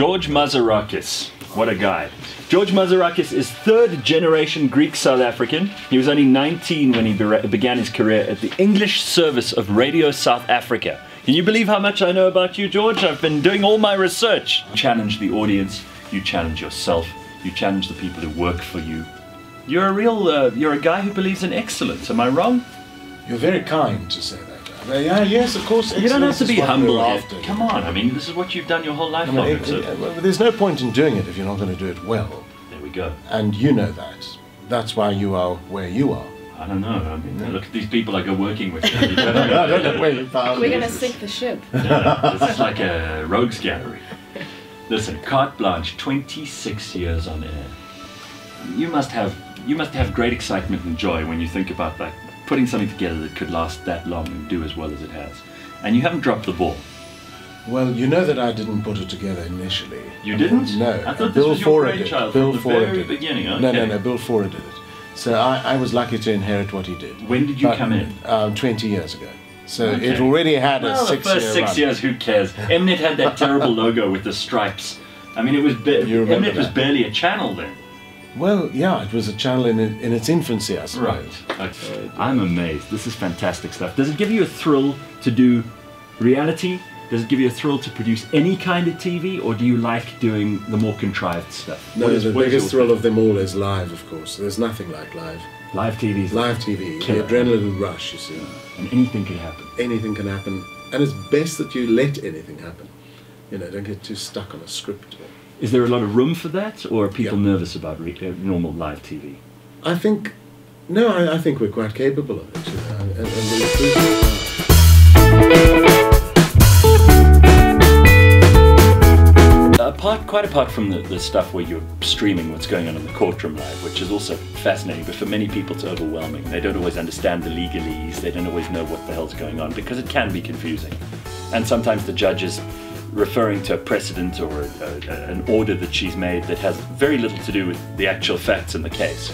George Mazarakis. What a guy. George Mazarakis is third-generation Greek South African. He was only 19 when he began his career at the English service of Radio South Africa. Can you believe how much I know about you, George? I've been doing all my research. You challenge the audience, you challenge yourself, you challenge the people who work for you. You're a real, you're a guy who believes in excellence, am I wrong? You're very kind to say that. Yeah, yes, of course. You don't have to be humble here. Come on, I mean, this is what you've done your whole life long. Well, there's no point in doing it if you're not going to do it well. There we go. And you know that. That's why you are where you are. I don't know. I mean, look at these people I go working with. I don't know where you found. We're going to sink the ship. No, this is like a rogues gallery. Listen, Carte Blanche, 26 years on air. You must have great excitement and joy when you think about that. Putting something together that could last that long and do as well as it has. And you haven't dropped the ball. Well, you know that I didn't put it together initially. You didn't? No. I thought this was your brainchild from the very beginning. Okay. No, Bill Fora did it. So I was lucky to inherit what he did. When did you come in? 20 years ago. So it already had a 6-year run. The first 6 years, who cares? Mnet had that terrible logo with the stripes. I mean, it was Mnet was barely a channel then. Well, yeah, it was a channel in its infancy, I suppose. Right. I'm amazed. This is fantastic stuff. Does it give you a thrill to do reality? Does it give you a thrill to produce any kind of TV, or do you like doing the more contrived stuff? No, the biggest thrill of them all is live, of course. There's nothing like live. Live TV. Live TV. The adrenaline rush, you see. And anything can happen. Anything can happen. And it's best that you let anything happen. You know, don't get too stuck on a script. Is there a lot of room for that, or are people nervous about normal live TV? I think, no, I think we're quite capable of it. You know, and we'll quite apart from the stuff where you're streaming what's going on in the courtroom live, which is also fascinating, but for many people it's overwhelming. They don't always understand the legalese, they don't always know what the hell's going on, because it can be confusing. And sometimes the judges referring to a precedent or an order that she's made that has very little to do with the actual facts in the case.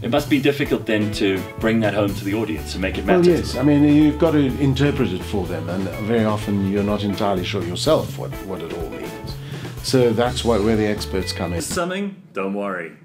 It must be difficult then to bring that home to the audience and make it matter. Well, yes, I mean, you've got to interpret it for them, and very often you're not entirely sure yourself what it all means. So that's where the experts come in. Something? Don't worry.